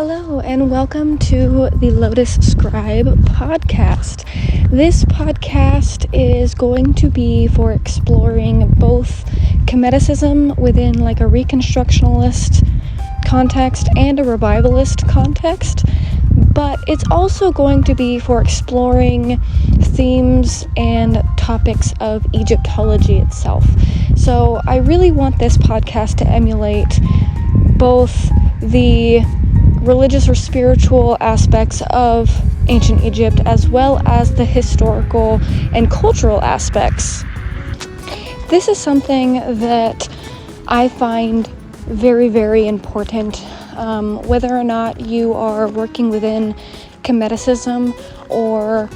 Hello and welcome to the Lotus Scribe podcast. This podcast is going to be for exploring both Kemeticism within like a Reconstructionist context and a Revivalist context, but it's also going to be for exploring themes and topics of Egyptology itself. So I really want this podcast to emulate both the religious or spiritual aspects of ancient Egypt as well as the historical and cultural aspects. This is something that I find very, very important, whether or not you are working within Kemeticism or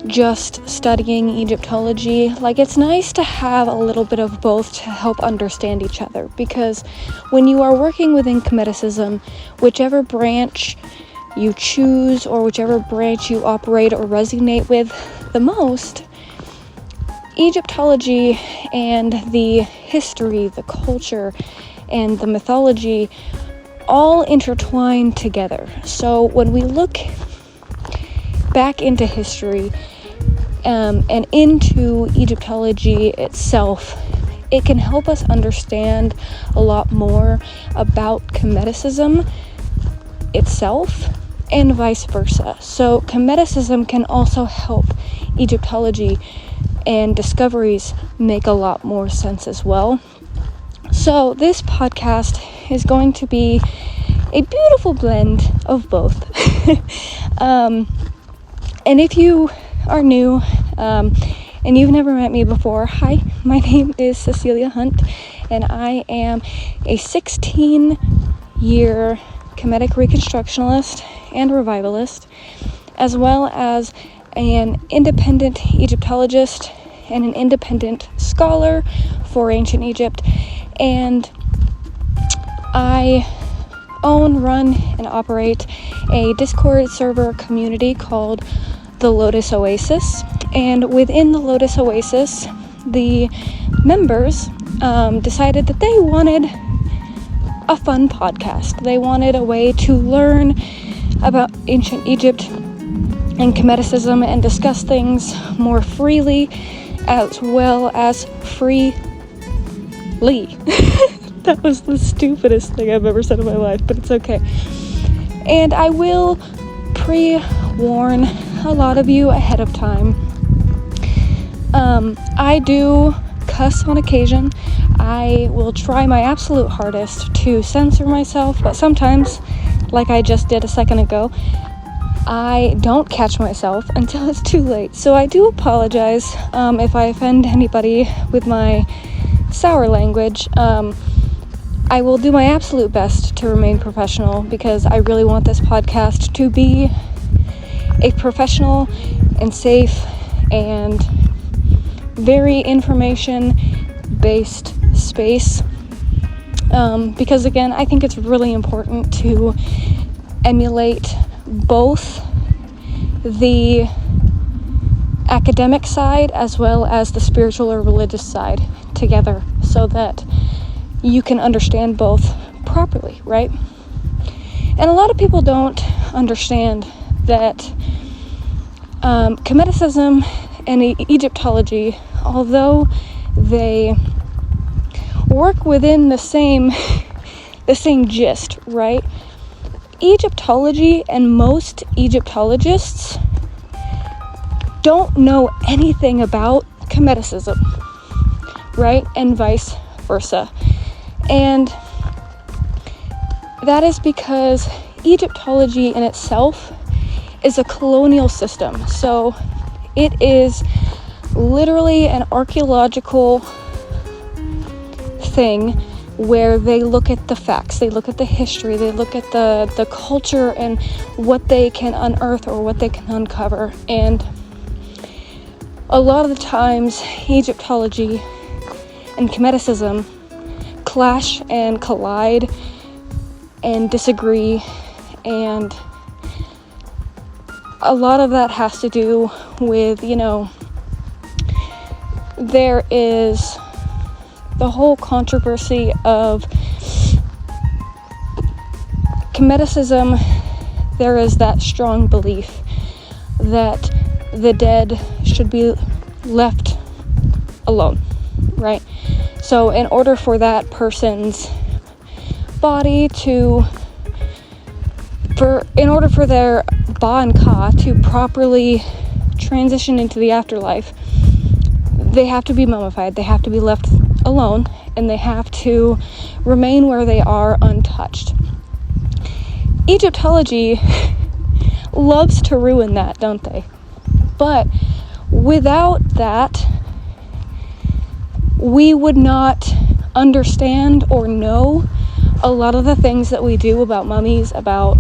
just studying Egyptology. Like, it's nice to have a little bit of both to help understand each other, because when you are working within Kemeticism, whichever branch you choose or whichever branch you operate or resonate with the most, Egyptology and the history, the culture, and the mythology all intertwine together. So when we look back into history and into Egyptology itself, it can help us understand a lot more about Kemeticism itself and vice versa. So Kemeticism can also help Egyptology, and discoveries make a lot more sense as well. So this podcast is going to be a beautiful blend of both. And if you are new and you've never met me before, hi, my name is Cecelia Hunt, and I am a 16-year Kemetic Reconstructionist and Revivalist, as well as an independent Egyptologist and an independent scholar for ancient Egypt. And I own, run, and operate a Discord server community called the Lotus Oasis. And within the Lotus Oasis, the members decided that they wanted a fun podcast. They wanted a way to learn about ancient Egypt and Kemeticism and discuss things more freely, as well as freely. That was the stupidest thing I've ever said in my life, but it's okay. And I will pre-warn a lot of you ahead of time. I do cuss on occasion. I will try my absolute hardest to censor myself, but sometimes, like I just did a second ago, I don't catch myself until it's too late. So I do apologize if I offend anybody with my sour language. I will do my absolute best to remain professional, because I really want this podcast to be a professional and safe and very information-based space. Because again, I think it's really important to emulate both the academic side as well as the spiritual or religious side together, so that you can understand both properly, right? And a lot of people don't understand that Kemeticism and Egyptology, although they work within the same gist, right? Egyptology and most Egyptologists don't know anything about Kemeticism, right? And vice versa. And that is because Egyptology in itself is a colonial system. So it is literally an archaeological thing where they look at the facts, they look at the history, they look at the culture and what they can unearth or what they can uncover. And a lot of the times, Egyptology and Kemeticism clash and collide and disagree, and a lot of that has to do with, there is the whole controversy of Kemeticism, there is that strong belief that the dead should be left alone, right? So in order for that person's body in order for their 𝐷𝐞𝐬𝐡 to properly transition into the afterlife, they have to be mummified, they have to be left alone, and they have to remain where they are untouched. Egyptology loves to ruin that, don't they? But without that, we would not understand or know a lot of the things that we do about mummies, about,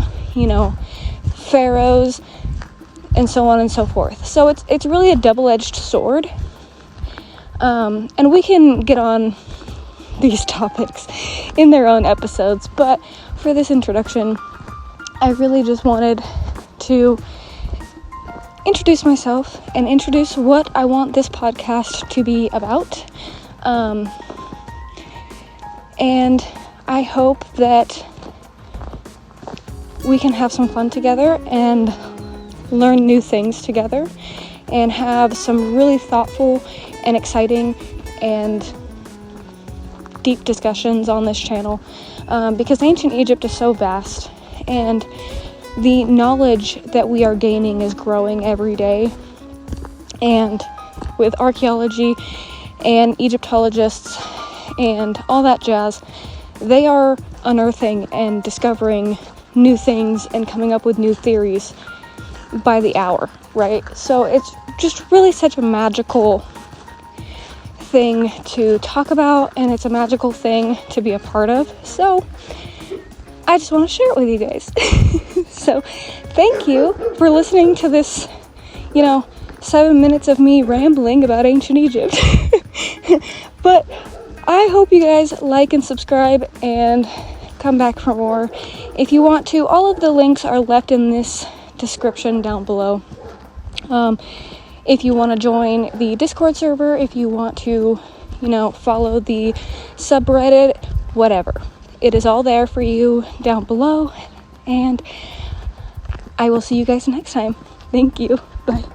pharaohs, and so on and so forth. So it's really a double-edged sword. And we can get on these topics in their own episodes, but for this introduction, I really just wanted to introduce myself and introduce what I want this podcast to be about. And I hope that we can have some fun together and learn new things together and have some really thoughtful and exciting and deep discussions on this channel, because ancient Egypt is so vast, and the knowledge that we are gaining is growing every day. And with archaeology and Egyptologists and all that jazz, they are unearthing and discovering new things and coming up with new theories by the hour, right? So it's just really such a magical thing to talk about, and it's a magical thing to be a part of. So I just want to share it with you guys. So thank you for listening to this, 7 minutes of me rambling about ancient Egypt. But I hope you guys like and subscribe and come back for more. If you want to, all of the links are left in this description down below. If you want to join the Discord server, if you want to, follow the subreddit, whatever. It is all there for you down below, and I will see you guys next time. Thank you. Bye.